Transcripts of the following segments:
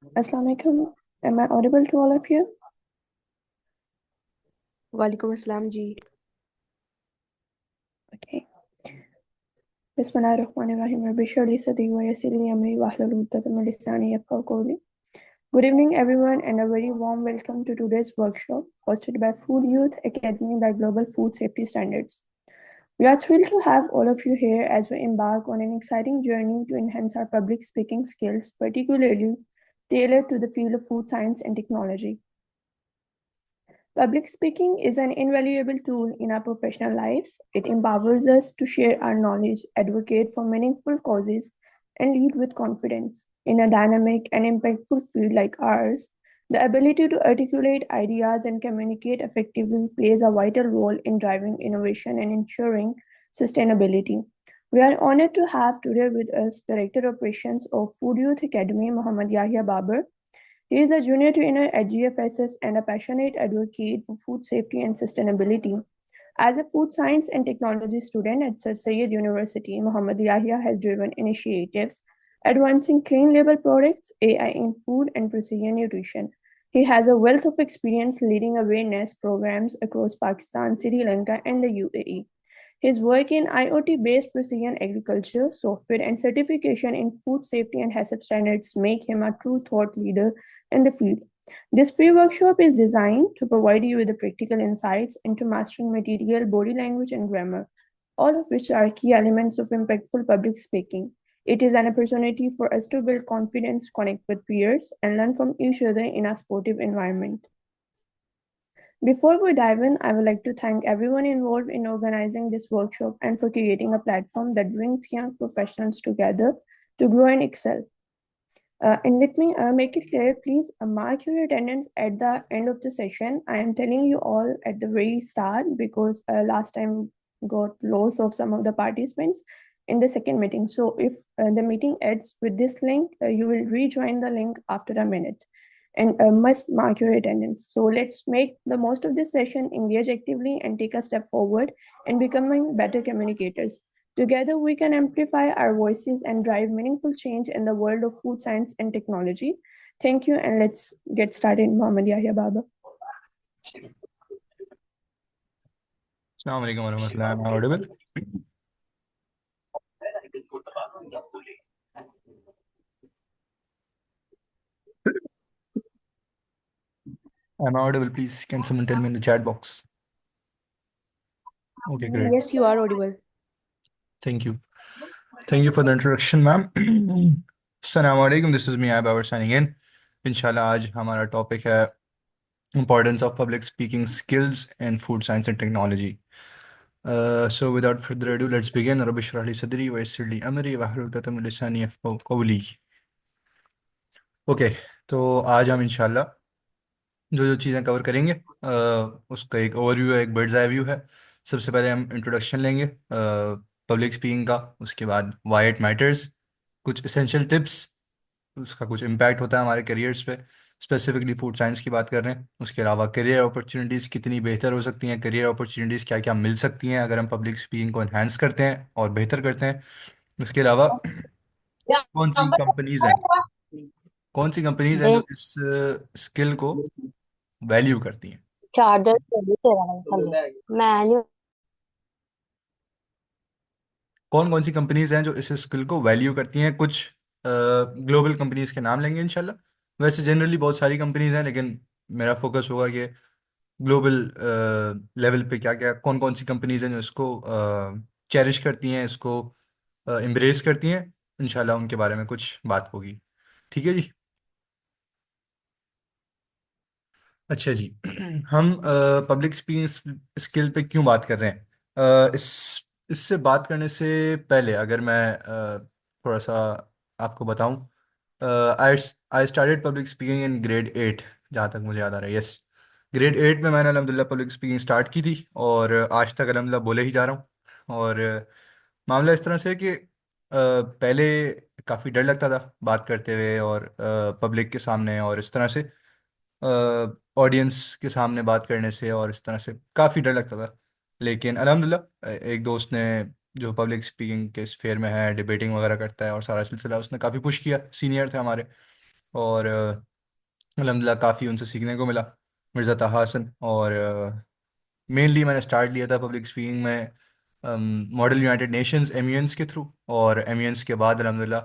Assalamu alaikum. Am I audible to all of you? वालेकुम अस्सलाम जी। Okay. Bismillahirrahmanirrahim. Rabbi shrah li sadri wa yassir li amri wahlul 'uqdatam min lisani yafqahu qawli. Good evening, everyone, and a very warm welcome to today's workshop hosted by Food Youth Academy by Global Food Safety Standards. We are thrilled to have all of you here as we embark on an exciting journey to enhance our public speaking skills, particularly tailored to the field of food science and technology. Public speaking is an invaluable tool in our professional lives. It empowers us to share our knowledge, advocate for meaningful causes, and lead with confidence. In a dynamic and impactful field like ours, the ability to articulate ideas and communicate effectively plays a vital role in driving innovation and ensuring sustainability. We are honored to have today with us Director of Operations of Food Youth Academy, Muhammad Yahya Babar. He is a junior trainer at GFSS and a passionate advocate for food safety and sustainability. As a food science and technology student at Sir Syed University, Muhammad Yahya has driven initiatives advancing clean label products, AI in food, and precision nutrition. He has a wealth of experience leading awareness programs across Pakistan, Sri Lanka, and the UAE. His work in IoT-based precision agriculture, software, and certification in food safety and HACCP standards make him a true thought leader in the field. This free workshop is designed to provide you with the practical insights into mastering material, body language, and grammar, all of which are key elements of impactful public speaking. It is an opportunity for us to build confidence, connect with peers, and learn from each other in a sportive environment. Before we dive in, I would like to thank everyone involved in organizing this workshop and for creating a platform that brings young professionals together to grow and excel. And let me make it clear, please mark your attendance at the end of the session. I am telling you all at the very start because last time got loss of some of the participants in the second meeting. So if the meeting ends with this link, you will rejoin the link after a minute and must mark your attendance. So let's make the most of this session, engage actively and take a step forward and becoming better communicators. Together, we can amplify our voices and drive meaningful change in the world of food science and technology. Thank you, and let's get started, Muhammad Yahya Baba. Assalamu alaikum warahmatullahi. Am I audible? Am I audible? Please, can someone tell me in the chat box? Okay, great. Yes, you are audible. Thank you. Thank you for the introduction, ma'am. Assalamu alaikum. This is me, Ababar, signing in. Inshallah, आज हमारा topic है importance of public speaking skills in food science and technology. So without further ado, let's begin. رب اشرح لي صدري ويسر لي أمري واحلل عقدة من لساني يفقهوا قولي. Okay, तो आज हम इंशाल्लाह जो जो चीज़ें कवर करेंगे उसका एक ओवरव्यू है, एक बर्ड्स आई व्यू है। सबसे पहले हम इंट्रोडक्शन लेंगे पब्लिक स्पीकिंग का, उसके बाद वाई इट मैटर्स, कुछ एसेंशियल टिप्स, उसका कुछ इम्पैक्ट होता है हमारे करियर्स पे, स्पेसिफिकली फूड साइंस की बात कर रहे हैं। उसके अलावा करियर अपॉर्चुनिटीज़ कितनी बेहतर हो सकती हैं, करियर अपॉर्चुनिटीज़ क्या क्या मिल सकती हैं अगर हम पब्लिक स्पीकिंग को इन्हांस करते हैं और बेहतर करते हैं। उसके अलावा कौन सी कंपनीज हैं कौन सी कंपनीज हैं दे जो इस स्किल को वैल्यू करती हैं। चार्जर तेरा थल्ले मैं नहीं कौन कौन सी कंपनीज हैं जो इस स्किल को वैल्यू करती हैं। कुछ ग्लोबल कंपनीज के नाम लेंगे इंशाल्लाह। वैसे जनरली बहुत सारी कंपनीज हैं, लेकिन मेरा फोकस होगा कि ग्लोबल लेवल पे क्या क्या कौन कौन सी कंपनीज हैं जो इसको चेरिश करती हैं, इसको एम्ब्रेस करती हैं। इंशाल्लाह उनके बारे में कुछ बात होगी। ठीक है जी। अच्छा जी। हम पब्लिक स्पीकिंग स्किल पे क्यों बात कर रहे हैं? इससे बात करने से पहले अगर मैं थोड़ा सा आपको बताऊं, I I started public speaking in grade 8, जहाँ तक मुझे याद आ रहा है। यस, ग्रेड 8 में मैंने अल्हम्दुलिल्लाह पब्लिक स्पीकिंग स्टार्ट की थी और आज तक अल्हम्दुलिल्लाह बोले ही जा रहा हूँ। और मामला इस तरह से कि पहले काफ़ी डर लगता था बात करते हुए और पब्लिक के सामने और इस तरह से ऑडियंस के सामने बात करने से, और इस तरह से काफ़ी डर लगता था। लेकिन अल्हम्दुलिल्लाह एक दोस्त ने जो पब्लिक स्पीकिंग के स्फेयर में है, डिबेटिंग वगैरह करता है और सारा सिलसिला, उसने काफ़ी पुश किया, सीनियर थे हमारे। और अल्हम्दुलिल्लाह काफ़ी उनसे सीखने को मिला, मिर्ज़ा ताहा हसन। और मेनली मैंने स्टार्ट लिया था पब्लिक स्पीकिंग में मॉडल यूनाइटेड नेशंस एमयूएन्स के थ्रू, और एमयूएन्स के बाद अल्हम्दुलिल्लाह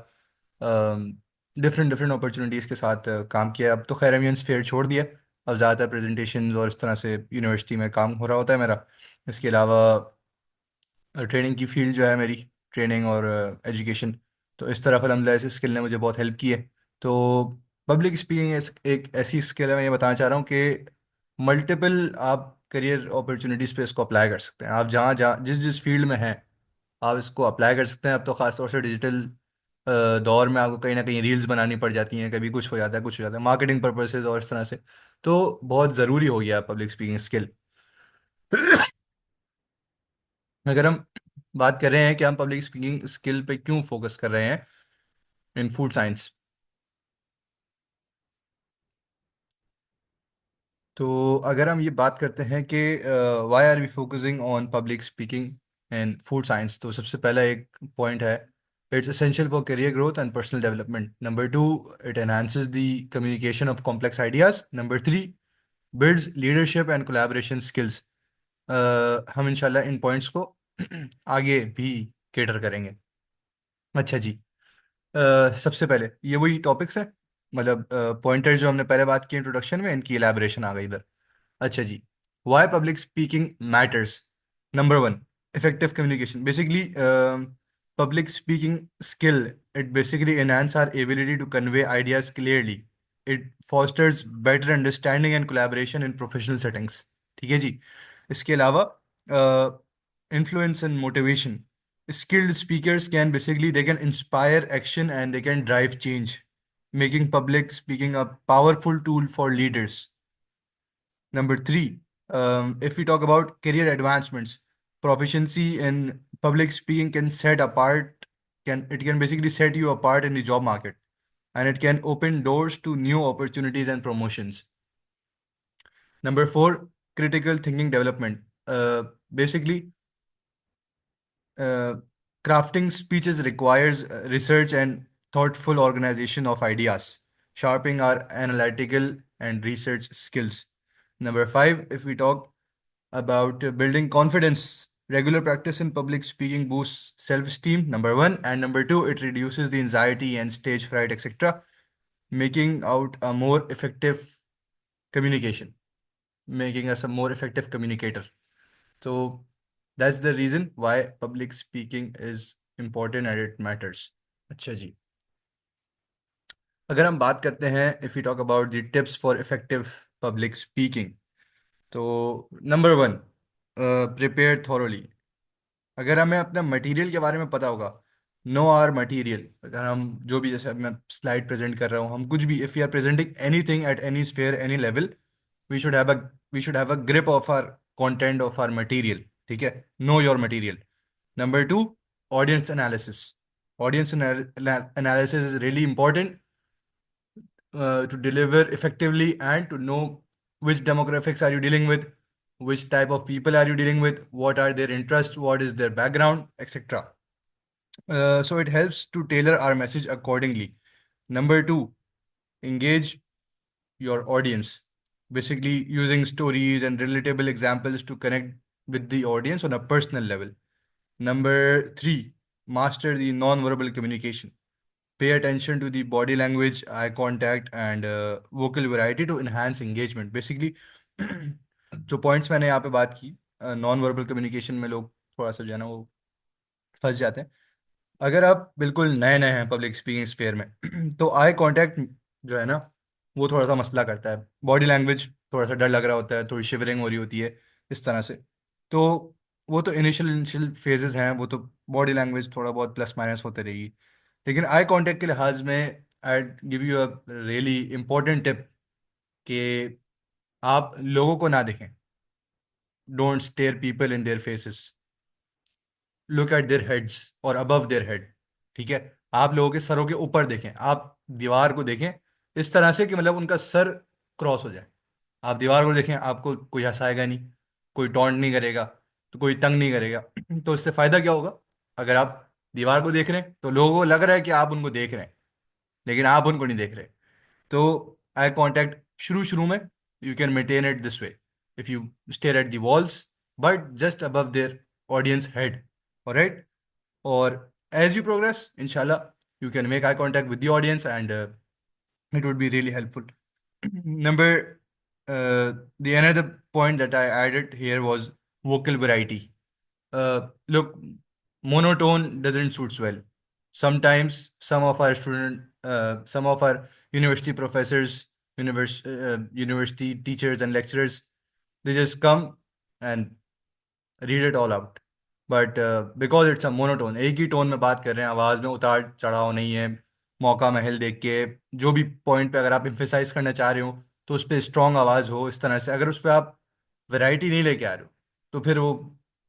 डिफरेंट डिफरेंट अपॉर्चुनिटीज़ के साथ काम किया। अब तो खैर एमयूएन्स फेयर छोड़ दिया, अब ज़्यादातर प्रेजेंटेशंस और इस तरह से यूनिवर्सिटी में काम हो रहा होता है मेरा। इसके अलावा ट्रेनिंग की फील्ड जो है मेरी, ट्रेनिंग और एजुकेशन, तो इस तरफ अल्हम्दुलिल्लाह इस स्किल ने मुझे बहुत हेल्प की है। तो पब्लिक स्पीकिंग एक ऐसी स्किल है, मैं ये बताना चाह रहा हूँ कि मल्टीपल आप करियर अपॉर्चुनिटीज़ पे इसको अप्लाई कर सकते हैं। आप जहाँ जहाँ जिस जिस फील्ड में हैं आप इसको अप्लाई कर सकते हैं। अब तो ख़ासतौर से डिजिटल दौर में आपको कहीं ना कहीं रील्स बनानी पड़ जाती हैं, कभी कुछ हो जाता है कुछ हो जाता है, मार्केटिंग पर्पसेस और इस तरह से। तो बहुत ज़रूरी हो गया पब्लिक स्पीकिंग स्किल। अगर हम बात कर रहे हैं कि हम पब्लिक स्पीकिंग स्किल पे क्यों फोकस कर रहे हैं इन फूड साइंस, तो अगर हम ये बात करते हैं कि why are we focusing on public speaking and food science, तो सबसे पहला एक पॉइंट है, it's essential for career growth and personal development. Number two, it enhances the communication of complex ideas. Number three, builds leadership and collaboration skills. हम इंशाल्लाह इन points को आगे भी केटर करेंगे। अच्छा जी, सबसे पहले ये वही टॉपिक्स है, मतलब पॉइंटर जो हमने पहले बात की इंट्रोडक्शन में, इनकी एलैबोरेशन आ गई इधर। अच्छा जी, why public speaking matters. Number one, effective communication. Basically public speaking skill, it basically enhance our ability to convey ideas clearly. It fosters better understanding and collaboration in professional settings. ठीक है जी। इसके अलावा influence and motivation. Skilled speakers can basically, they can inspire action and they can drive change, making public speaking a powerful tool for leaders. Number three, if we talk about career advancements, proficiency in public speaking can set apart, can it can basically set you apart in the job market, and it can open doors to new opportunities and promotions. Number four, critical thinking development. Basically, uh, crafting speeches requires research and thoughtful organization of ideas, sharpening our analytical and research skills. Number five, if we talk about building confidence, regular practice in public speaking boosts self-esteem, number one, and number two, it reduces the anxiety and stage fright, etc., making out a more effective communication, making us a more effective communicator. So that's the reason why public speaking is important and it matters. अच्छा जी, अगर हम बात करते हैं if you talk about the tips for effective public speaking, तो number one, prepare thoroughly. अगर हमें अपना मटेरियल के बारे में पता होगा, नो आर मटेरियल, अगर हम जो भी, जैसे अब मैं स्लाइड प्रेजेंट कर रहा हूँ, हम कुछ भी, if you are presenting anything at any sphere any level, we should have a we should have a grip of our content of our material. ठीक है, know your material. Number two, audience analysis. Audience analysis is really important to deliver effectively and to know which demographics are you dealing with, which type of people are you dealing with, what are their interests, what is their background, etc. So it helps to tailor our message accordingly. Number two, engage your audience. Basically, using stories and relatable examples to connect with the audience on a personal level. Number three, master the non-verbal communication. Pay attention to the body language, eye contact, and vocal variety to enhance engagement. Basically, जो points मैंने यहाँ पे बात की, non verbal communication में लोग थोड़ा सा जो है ना वो फंस जाते हैं। अगर आप बिल्कुल नए नए हैं पब्लिक स्पीकिंग स्फेयर में तो आई कांटेक्ट जो है ना वो थोड़ा सा मसला करता है। बॉडी लैंग्वेज, थोड़ा सा डर लग रहा होता है, थोड़ी शिवरिंग हो रही होती है इस तरह से। तो वो तो इनिशियल इनिशियल फेजेस हैं, वो तो बॉडी लैंग्वेज थोड़ा बहुत प्लस माइनस होते रहेगी। लेकिन आई कांटेक्ट के लिहाज में I give you a really important tip कि आप लोगों को ना देखें, don't stare people in their faces, look at their heads और अबव देयर हेड। ठीक है, आप लोगों के सरों के ऊपर देखें, आप दीवार को देखें इस तरह से कि मतलब उनका सर क्रॉस हो जाए। आप दीवार को देखें, आपको कोई हंसाएगा नहीं, कोई टॉन्ट नहीं करेगा, तो कोई तंग नहीं करेगा। तो इससे फायदा क्या होगा? अगर आप दीवार को देख रहे हैं तो लोगों को लग रहा है कि आप उनको देख रहे हैं, लेकिन आप उनको नहीं देख रहे। तो आई कांटेक्ट शुरू शुरू में you can maintain it this way, if you stare at the walls but just above their audience head, alright? और as you progress, inshallah, you can make eye contact with the audience, and it would be really helpful. Number, the another point that I added here was vocal variety. Look, monotone doesn't suits well. Sometimes some of our university professors, university teachers and lecturers, they just come and read it all out. But because it's a monotone, एक ही tone में बात कर रहे हैं, आवाज़ में उतार चढ़ाव नहीं है, मौका महल देख के जो भी पॉइंट पे अगर आप इम्फेसाइज करना चाह रहे हो तो उस पर स्ट्रॉन्ग आवाज़ हो, इस तरह से अगर उस पर आप वैरायटी नहीं लेके आ रहे हो तो फिर वो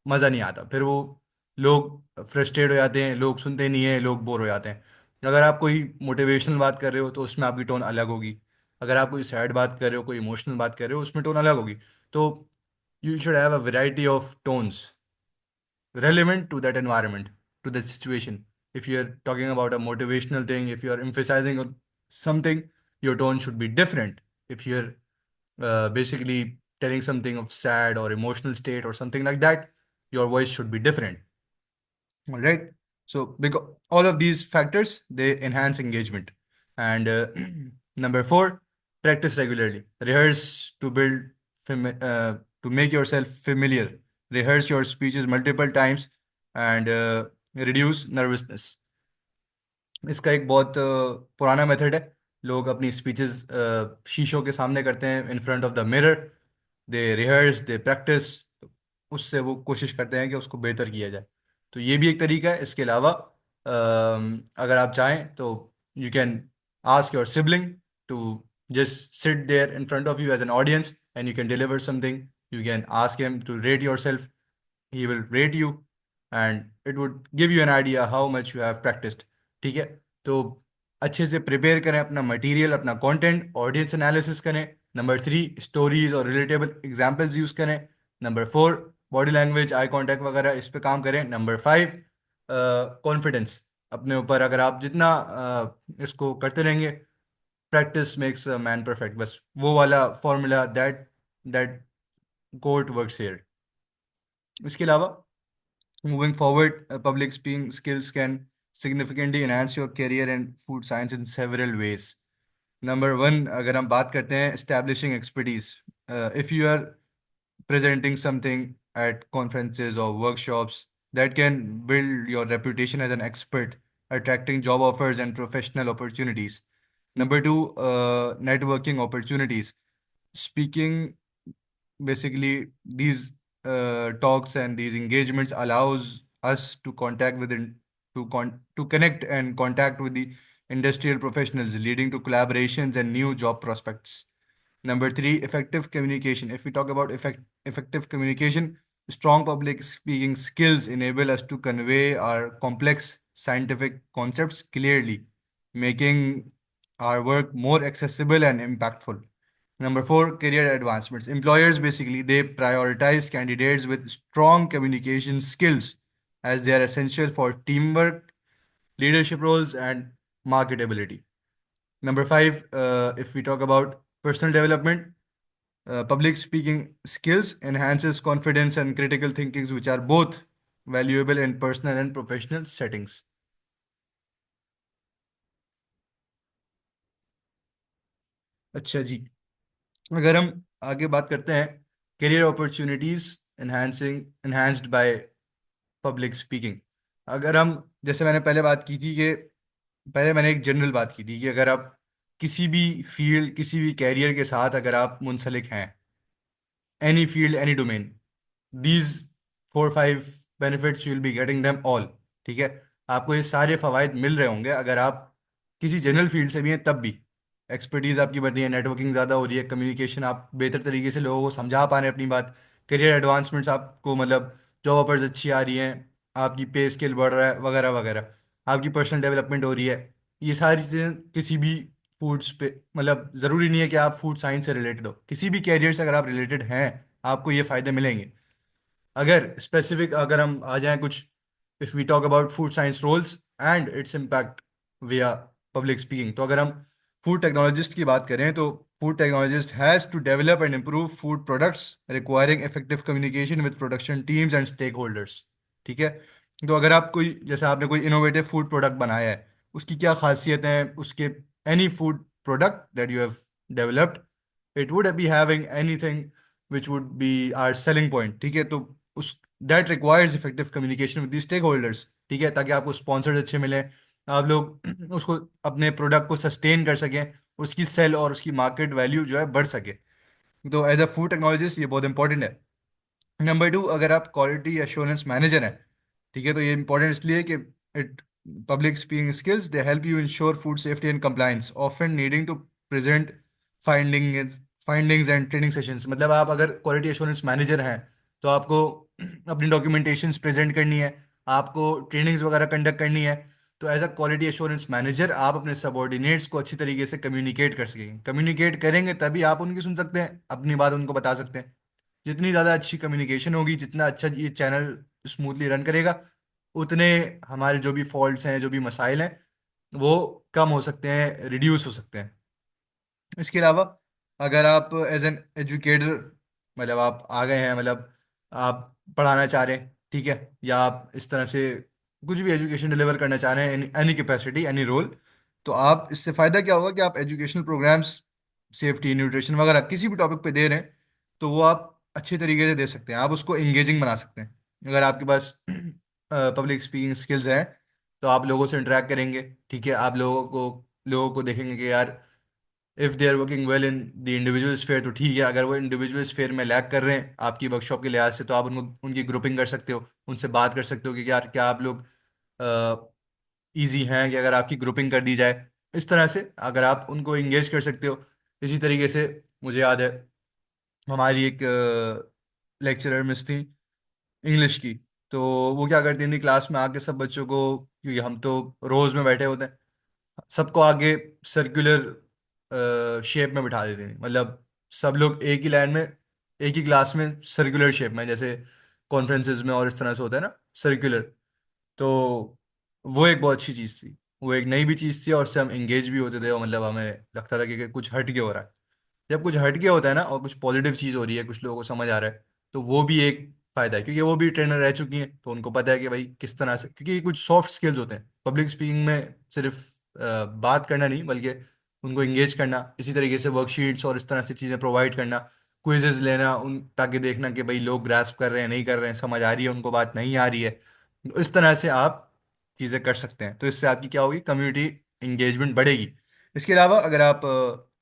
मज़ा नहीं आता, फिर वो लोग फ्रस्ट्रेट हो जाते हैं, लोग सुनते नहीं हैं, लोग बोर हो जाते हैं। अगर आप कोई मोटिवेशनल बात कर रहे हो तो उसमें आपकी टोन अलग होगी, अगर आप कोई सैड बात कर रहे हो, कोई इमोशनल बात कर रहे हो, उसमें टोन अलग होगी। तो you should have a variety of tones relevant to that environment, to that situation. If you're talking about a motivational thing, if you're emphasizing on something, your tone should be different. If you're basically telling something of sad or emotional state or something like that, your voice should be different. All right. So because all of these factors, they enhance engagement. And number four, practice regularly. Rehearse to build to make yourself familiar. Rehearse your speeches multiple times and reduce nervousness. इसका एक बहुत पुराना method है। लोग अपनी speeches शीशों के सामने करते हैं, इन front of the mirror, they rehearse, they practice, उससे वो कोशिश करते हैं कि उसको बेहतर किया जाए। तो ये भी एक तरीका है। इसके अलावा अगर आप चाहें तो you can ask your sibling to just sit there in front of you as an audience and you can deliver something. You can ask him to rate yourself, he will rate you and it would give you an idea how much you have practiced। ठीक है? तो अच्छे से prepare करें अपना material, अपना content, audience analysis करें। Number three, stories और रिलेटेबल एग्जांपल्स यूज करें। Number four, body language, eye contact वगैरह इस पे काम करें। नंबर फाइव, कॉन्फिडेंस अपने ऊपर। अगर आप जितना इसको करते रहेंगे, practice makes a man perfect, बस वो वाला formula, that that quote works here. इसके अलावा moving forward, public speaking skills can significantly enhance your career in food science in several ways. Number one, अगर हम बात करते हैं establishing expertise, if you are presenting something at conferences or workshops, that can build your reputation as an expert, attracting job offers and professional opportunities. Number two, networking opportunities. Speaking, basically these talks and these engagements allows us to contact within to connect and contact with the industrial professionals, leading to collaborations and new job prospects. Number three, effective communication. If we talk about effective communication, strong public speaking skills enable us to convey our complex scientific concepts clearly, making our work more accessible and impactful. Number four, career advancements. Employers basically they prioritize candidates with strong communication skills as they are essential for teamwork, leadership roles, and marketability. Number five, if we talk about personal development, public speaking skills enhances confidence and critical thinkings, which are both valuable in personal and professional settings. अच्छा जी, अगर हम आगे बात करते हैं career opportunities enhanced by public speaking. अगर हम, जैसे मैंने पहले बात की थी कि पहले मैंने एक जनरल बात की थी कि अगर आप किसी भी फील्ड, किसी भी कैरियर के साथ अगर आप मुंसलिक हैं, any field, any domain, these 4 5 benefits you will be getting them all। ठीक है? आपको ये सारे फवायद मिल रहे होंगे अगर आप किसी जनरल फील्ड से भी हैं तब भी। एक्सपर्टीज आपकी बढ़ रही है, नेटवर्किंग ज़्यादा हो रही है, कम्युनिकेशन, आप बेहतर तरीके से लोगों को समझा पा रहे हैं अपनी बात, करियर एडवांसमेंट्स आपको मतलब जॉब ऑफर्स अच्छी आ रही हैं, आपकी पे स्केल बढ़ रहा है वगैरह वगैरह, आपकी पर्सनल डेवलपमेंट हो रही है। ये सारी चीज़ें किसी भी फूड्स पे, मतलब ज़रूरी नहीं है कि आप फूड साइंस से रिलेटेड हो, किसी भी कैरियर से अगर आप रिलेटेड हैं आपको ये फ़ायदे मिलेंगे। अगर स्पेसिफिक अगर हम आ जाएं कुछ, if we talk about food science roles and its impact via public speaking, तो अगर हम फूड टेक्नोलॉजिस्ट की बात करें तो food technologist has to develop and improve food products requiring effective communication with production teams and stakeholders. ठीक है। तो अगर आप कोई, जैसे आपने कोई इनोवेटिव फूड प्रोडक्ट बनाया है, उसकी क्या खासियतें हैं, उसके any food product that you have developed, it would be having anything which would be our selling point. ठीक है। तो उस that requires effective communication with the stakeholders. ठीक है, ताकि आपको स्पॉन्सर्स अच्छे मिलें, आप लोग उसको अपने प्रोडक्ट को सस्टेन कर सकें, उसकी सेल और उसकी मार्केट वैल्यू जो है बढ़ सके। तो एज अ फूड टेक्नोलॉजिस्ट ये बहुत इंपॉर्टेंट है। नंबर टू, अगर आप क्वालिटी एश्योरेंस मैनेजर हैं, ठीक है, तो ये इंपॉर्टेंट इसलिए कि it public speaking skills they help you ensure food safety and compliance, often needing to present findings and training sessions. मतलब आप अगर क्वालिटी एश्योरेंस मैनेजर हैं तो आपको अपनी डॉक्यूमेंटेशंस प्रेजेंट करनी है, आपको ट्रेनिंग्स वगैरह कंडक्ट करनी है। तो as a quality assurance manager आप अपने सबॉर्डिनेट्स को अच्छी तरीके से कम्युनिकेट कर सकेंगे। कम्युनिकेट करेंगे तभी आप उनकी सुन सकते हैं, अपनी बात उनको बता सकते हैं। जितनी ज़्यादा अच्छी कम्युनिकेशन होगी, जितना अच्छा ये चैनल स्मूथली रन करेगा, उतने हमारे जो भी फॉल्ट्स हैं, जो भी मसाइल हैं, वो कम हो सकते हैं, रिड्यूस हो सकते हैं। इसके अलावा अगर आप एज एन एजुकेटर, मतलब आप आ गए हैं, मतलब आप पढ़ाना चाह रहे हैं, ठीक है, या आप इस तरह से कुछ भी एजुकेशन डिलीवर करना चाह रहे हैं, एनी कैपेसिटी, एनी रोल, तो आप इससे फ़ायदा क्या होगा कि आप एजुकेशनल प्रोग्राम्स, सेफ्टी, न्यूट्रिशन वगैरह किसी भी टॉपिक पे दे रहे हैं, तो वो आप अच्छे तरीके से दे सकते हैं, आप उसको इंगेजिंग बना सकते हैं। अगर आपके पास पब्लिक स्पीकिंग स्किल्स हैं तो आप लोगों से इंटरेक्ट करेंगे, ठीक है, आप लोगों को देखेंगे कि यार if they are working well in the individual sphere तो ठीक है, अगर वो इंडिविजुअल स्फेयर में लैग कर रहे हैं आपकी वर्कशॉप के लिहाज से, तो आप उनको उनकी ग्रुपिंग कर सकते हो, उनसे बात कर सकते हो कि यार क्या आप लोग ईजी हैं कि अगर आपकी ग्रुपिंग कर दी जाए। इस तरह से अगर आप उनको इंगेज कर सकते हो। इसी तरीके से मुझे याद है हमारी एक लेक्चरर मिस थी इंग्लिश की, तो वो क्या करती थी क्लास में आके सब बच्चों को, क्योंकि हम तो रोज में बैठे होते हैं, सबको आगे सर्कुलर शेप में बिठा देते हैं। मतलब सब लोग एक ही लाइन में, एक ही क्लास में सर्कुलर शेप में, जैसे कॉन्फ्रेंसेस में और इस तरह से होता है ना, सर्कुलर। तो वो एक बहुत अच्छी चीज़ थी, वो एक नई भी चीज़ थी और उससे हम इंगेज भी होते थे, और मतलब हमें लगता था कि कुछ हट के हो रहा है। जब कुछ हट के होता है ना और कुछ पॉजिटिव चीज़ हो रही है, कुछ लोगों को समझ आ रहा है, तो वो भी एक फायदा है, क्योंकि वो भी ट्रेनर रह चुकी हैं, तो उनको पता है कि भाई किस तरह से, क्योंकि ये कुछ सॉफ्ट स्किल्स होते हैं पब्लिक स्पीकिंग में, सिर्फ बात करना नहीं, बल्कि उनको इंगेज करना, इसी तरीके से वर्कशीट्स और इस तरह से चीज़ें प्रोवाइड करना, क्विजेज लेना उन, ताकि देखना कि भाई लोग ग्रास्प कर रहे हैं, नहीं कर रहे हैं, समझ आ रही है उनको, बात नहीं आ रही है। तो इस तरह से आप चीज़ें कर सकते हैं, तो इससे आपकी क्या होगी, कम्युनिटी इंगेजमेंट बढ़ेगी। इसके अलावा अगर आप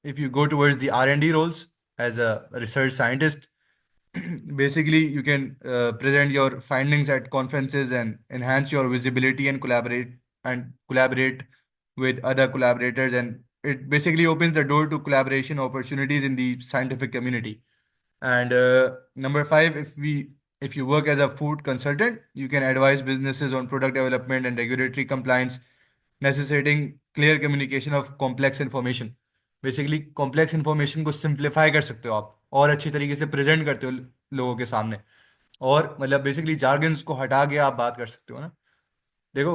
if you go towards the R&D roles as a research scientist, basically you can present your findings at conferences and enhance your visibility and collaborate with other collaborators, and it basically opens the door to collaboration opportunities in the scientific community. And number five, if you work as a food consultant, you can advise businesses on product development and regulatory compliance, necessitating clear communication of complex information. Basically complex information को simplify कर सकते हो आप, और अच्छी तरीके से present करते हो लोगों के सामने, और मतलब बेसिकली जार्गन्स को हटा के आप बात कर सकते हो ना। देखो,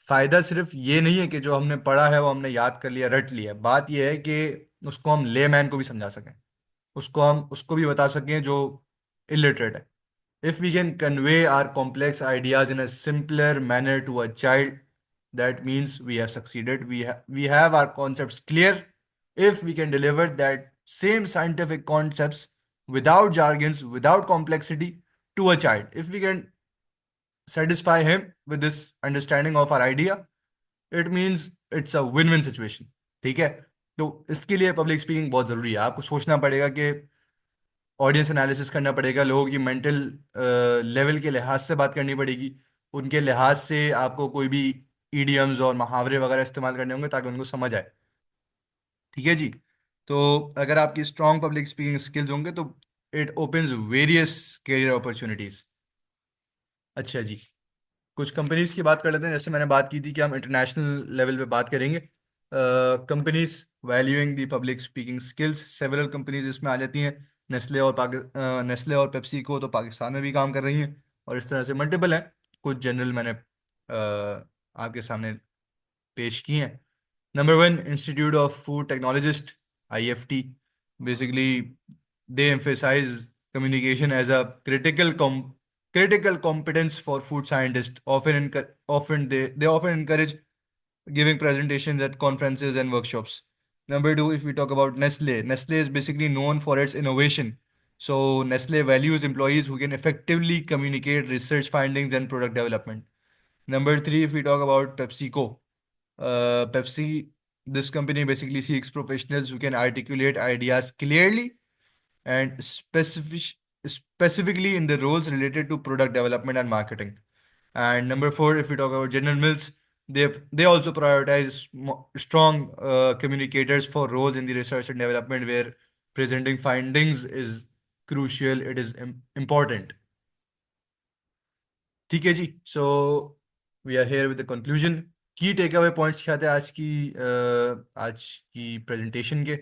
फायदा सिर्फ ये नहीं है कि जो हमने पढ़ा है वो हमने याद कर लिया, रट लिया। बात ये है कि उसको हम लेमैन को भी समझा सकें, उसको भी बता सकें जो इलिटरेट है। If we can convey our complex ideas in a simpler manner to a child, that means we have succeeded. We have our concepts clear. If we can deliver that same scientific concepts without jargons, without complexity to a child, if we can satisfy him with this understanding of our idea, it means it's a win-win situation. ठीक है। तो इसके लिए public speaking बहुत ज़रूरी है। आपको सोचना पड़ेगा कि ऑडियंस एनालिसिस करना पड़ेगा, लोगों की मेंटल लेवल के लिहाज से बात करनी पड़ेगी, उनके लिहाज से आपको कोई भी ईडियम्स और मुहावरे वगैरह इस्तेमाल करने होंगे ताकि उनको समझ आए। ठीक है जी। तो अगर आपकी स्ट्रॉन्ग पब्लिक स्पीकिंग स्किल्स होंगे तो it opens various career opportunities. अच्छा जी, कुछ कंपनीज की बात कर लेते हैं। जैसे मैंने बात की थी कि हम इंटरनेशनल लेवल पे बात करेंगे, companies valuing the public speaking skills, several companies इसमें आ जाती हैं। नेस्ले और पेप्सी को तो पाकिस्तान में भी काम कर रही हैं, और इस तरह से मल्टीपल हैं। कुछ जनरल मैंने आपके सामने पेश किए हैं। Number one, Institute of Food Technologist, IFT. Basically, they emphasize communication as a critical competence for food scientists. They often encourage giving presentations at conferences and workshops. Number two, if we talk about Nestle, Nestle is basically known for its innovation. So Nestle values employees who can effectively communicate research findings and product development. Number three, if we talk about PepsiCo, Pepsi, this company basically seeks professionals who can articulate ideas clearly and specifically in the roles related to product development and marketing. And number four, if we talk about General Mills, they also prioritize strong communicators for roles in the research and development where presenting findings is crucial. It is important. ठीक है जी. So we are here with the conclusion. की take away points क्या थे आज की presentation के.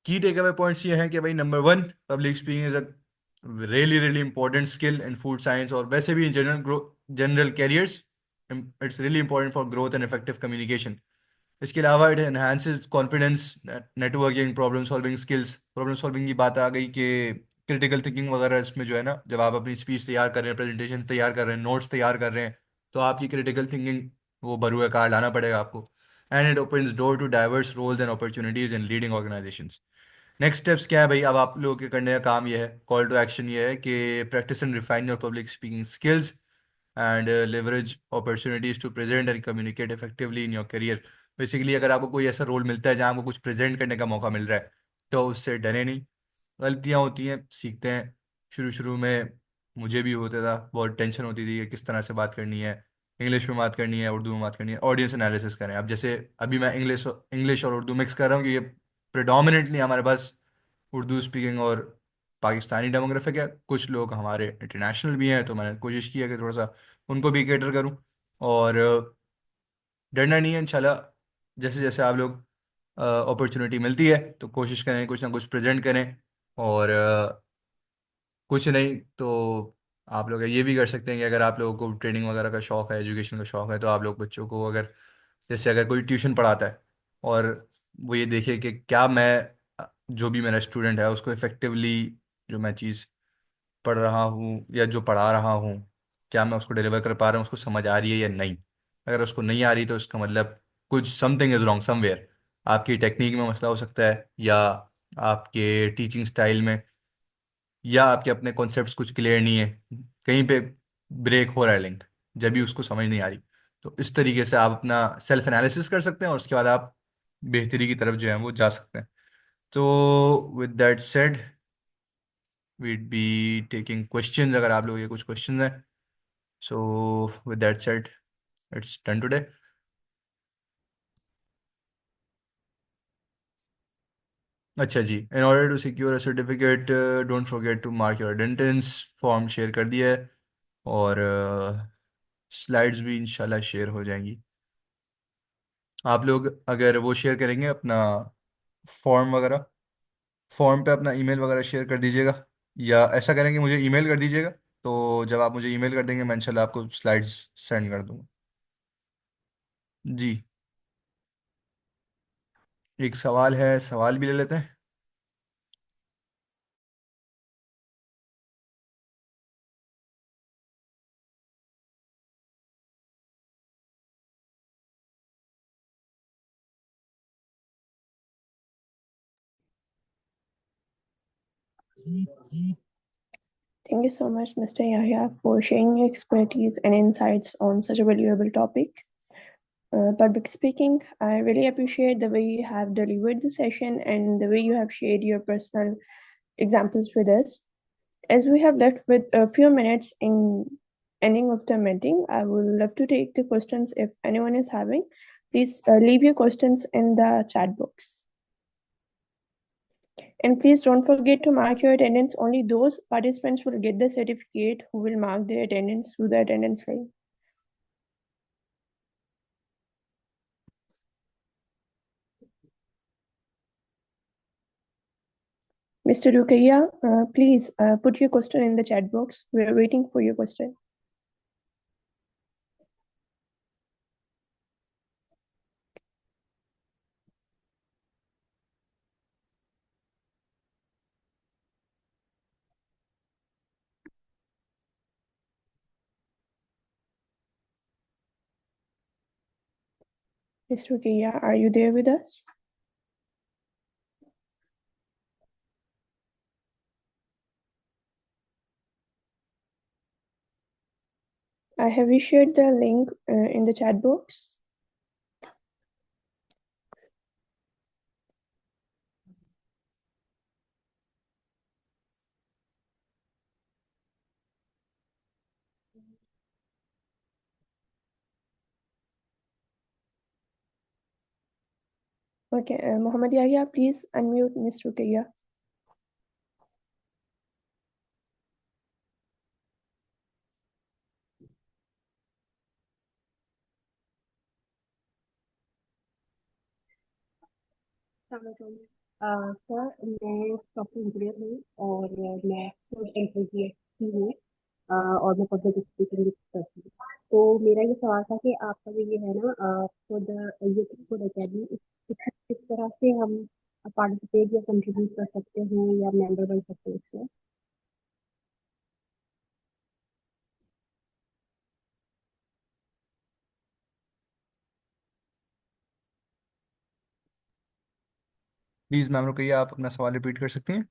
की take away points ये हैं कि भाई number one, public speaking is a really important skill in food science और वैसे भी in general carriers. It's really important for growth and effective communication. इसके अलावा it enhances confidence, networking, problem solving की बात आ गई कि क्रिटिकल थिंकिंग वगैरह इसमें जो है ना, जब आप अपनी स्पीच तैयार कर रहे हैं, प्रेजेंटेशन तैयार कर रहे हैं, नोट्स तैयार कर रहे हैं, तो आपकी क्रिटिकल थिंकिंग वो बरूए कार लाना पड़ेगा आपको. And it opens door to diverse roles and opportunities in leading organisations. Next steps क्या है भाई, अब आप लोगों के करने का काम ये है, कॉल टू एक्शन ये है कि practice and refine your public speaking skills and leverage opportunities to present and communicate effectively in your career. Basically अगर आपको कोई ऐसा रोल मिलता है जहाँ आपको कुछ प्रेजेंट करने का मौका मिल रहा है, तो उससे डरे नहीं. गलतियाँ होती हैं, सीखते हैं. शुरू शुरू में मुझे भी होता था, बहुत टेंशन होती थी कि किस तरह से बात करनी है, इंग्लिश में बात करनी है, उर्दू में बात करनी है, ऑडियंस एनालिसिस करें. अब जैसे अभी मैं इंग्लिश और उर्दू मिक्स कर रहा हूँ कि ये प्रेडोमिनेटली हमारे पास उर्दू स्पीकिंग और पाकिस्तानी डेमोग्राफिक है. कुछ लोग हमारे इंटरनेशनल भी हैं, तो मैंने कोशिश की है कि थोड़ा सा उनको भी केटर करूँ. और डरना नहीं है इंशाल्लाह. जैसे जैसे आप लोग अपॉर्चुनिटी मिलती है तो कोशिश करें, कुछ ना कुछ प्रेजेंट करें. और कुछ नहीं तो आप लोग ये भी कर सकते हैं कि अगर आप लोगों को ट्रेनिंग वगैरह का शौक है, एजुकेशन का शौक है, तो आप लोग बच्चों को अगर, जैसे अगर कोई ट्यूशन पढ़ाता है और वो ये देखे कि क्या मैं जो भी मेरा स्टूडेंट है उसको इफ़ेक्टिवली जो मैं चीज़ पढ़ रहा हूँ या जो पढ़ा रहा हूँ, क्या मैं उसको डिलीवर कर पा रहा हूँ, उसको समझ आ रही है या नहीं. अगर उसको नहीं आ रही तो इसका मतलब कुछ समथिंग इज़ रॉन्ग समवेयर. आपकी टेक्निक में मसला हो सकता है, या आपके टीचिंग स्टाइल में, या आपके अपने कॉन्सेप्ट्स कुछ क्लियर नहीं है, कहीं पे ब्रेक हो रहा है लिंक, जब भी उसको समझ नहीं आ रही. तो इस तरीके से आप अपना सेल्फ एनालिसिस कर सकते हैं और उसके बाद आप बेहतरी की तरफ जो है वो जा सकते हैं. तो with that said, we'd be taking questions अगर आप लोगों के कुछ questions हैं. So with that said, it's done today. अच्छा जी, in order to secure a certificate, don't forget to mark your attendance. Form share कर दिया है और स्लाइड्स भी इंशाल्लाह शेयर हो जाएंगी. आप लोग अगर वो शेयर करेंगे अपना फॉर्म वगैरह, फॉर्म पे अपना ईमेल वगैरह शेयर कर दीजिएगा, या ऐसा करेंगे मुझे ईमेल कर दीजिएगा. तो जब आप मुझे ईमेल कर देंगे मैं इंशाल्लाह आपको स्लाइड्स सेंड कर दूँगा. जी, एक सवाल है, सवाल भी ले लेते हैं. Thank you so much, Mr. Yahya, for sharing your expertise and insights on such a valuable topic. Public speaking, I really appreciate the way you have delivered the session and the way you have shared your personal examples with us. As we have left with a few minutes in ending of the meeting, I would love to take the questions if anyone is having. Please leave your questions in the chat box. And please don't forget to mark your attendance. Only those participants will get the certificate who will mark their attendance through the attendance line. Mr. Rukaiya, please put your question in the chat box. We are waiting for your question. Ms. Rukia, are you there with us? Have you shared the link in the chat box? Okay, Muhammad Yahya, please unmute Ms. Rukia. Sir मैं software engineer हूँ और मैं खुद enthusiast हूँ और मैं public speaking भी करती हूँ। तो मेरा ये सवाल था कि आपका जो ये है ना खुद ये खुद अकेडमी इस तरह से हम पार्टिसिपेट या कंट्रीब्यूट कर सकते हैं या मेंबर बन सकते हैं इसमें। प्लीज़ मैम रुकैया, आप अपना सवाल रिपीट कर सकती हैं?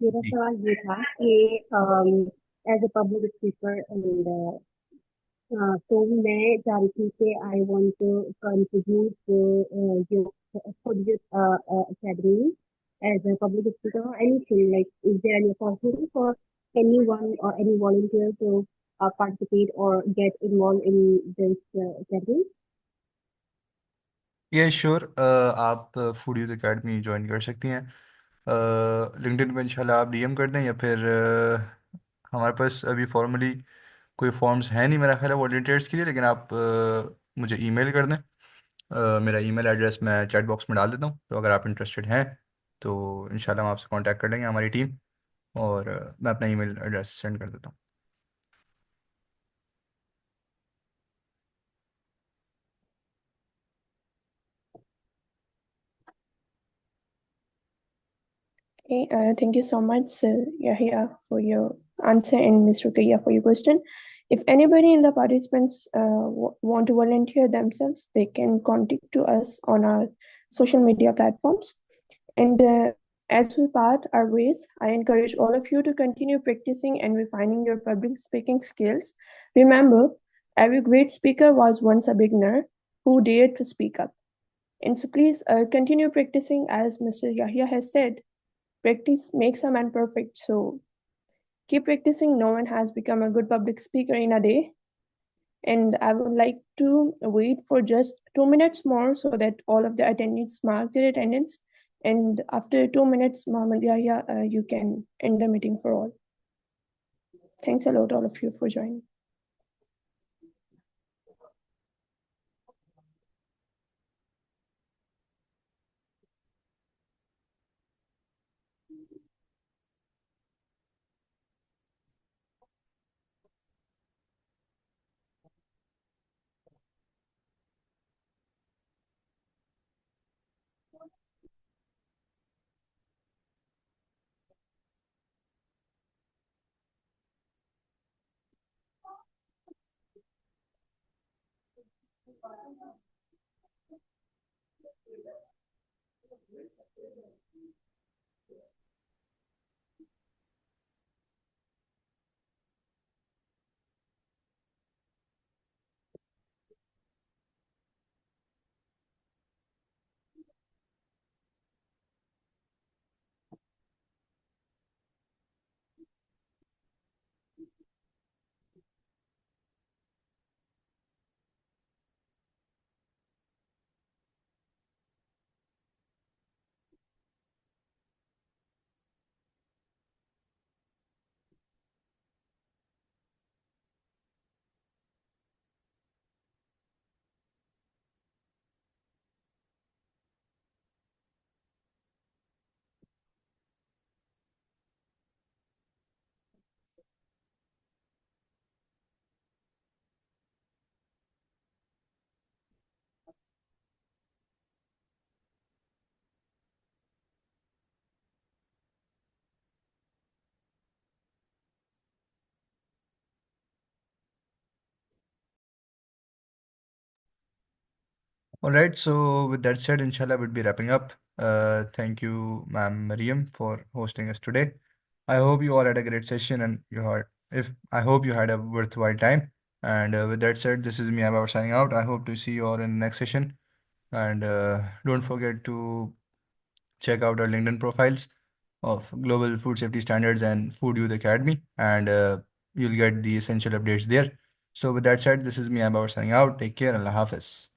मेरा जी सवाल ये था कि as a public speaker and तो मैं चाह रही थी कि I want to contribute your for this academy as a public speaker or anything. Like, is there any opportunity for anyone or any volunteer to participate or get involved in this academy? ये sure, आप food youth academy join कर सकती हैं। LinkedIn पे इंशाल्लाह आप DM कर दें, या फिर हमारे पास अभी फॉर्मली कोई फॉर्म्स हैं नहीं मेरा ख्याल है वॉल्टियर्स के लिए, लेकिन आप मुझे ईमेल कर दें। मेरा ईमेल एड्रेस मैं चैट बॉक्स में डाल देता हूँ, तो अगर आप इंटरेस्टेड हैं तो इंशाल्लाह हम आपसे कांटेक्ट कर लेंगे, हमारी टीम। और मैं अपना ईमेल एड्रेस सेंड कर देता हूँ। Okay, thank you so much, Yahya, for your answer, and Ms. Rukia for your question. If anybody in the participants want to volunteer themselves, they can contact to us on our social media platforms. And as we part our ways, I encourage all of you to continue practicing and refining your public speaking skills. Remember, every great speaker was once a beginner who dared to speak up. And so please continue practicing, as Mr. Yahya has said. Practice makes a man perfect, so keep practicing. No one has become a good public speaker in a day. And I would like to wait for just 2 minutes more so that all of the attendees mark their attendance. And after 2 minutes, Mohammed Yahya, you can end the meeting for all. Thanks a lot, all of you, for joining. All right, so with that said, inshallah, we'll be wrapping up. Thank you, Ma'am Mariam, for hosting us today. I hope you all had a great session and I hope you had a worthwhile time. And with that said, this is me, Abba, signing out. I hope to see you all in the next session. And don't forget to check out our LinkedIn profiles of Global Food Safety Standards and Food Youth Academy, and you'll get the essential updates there. So with that said, this is me, Abba, signing out. Take care. Allah Hafiz.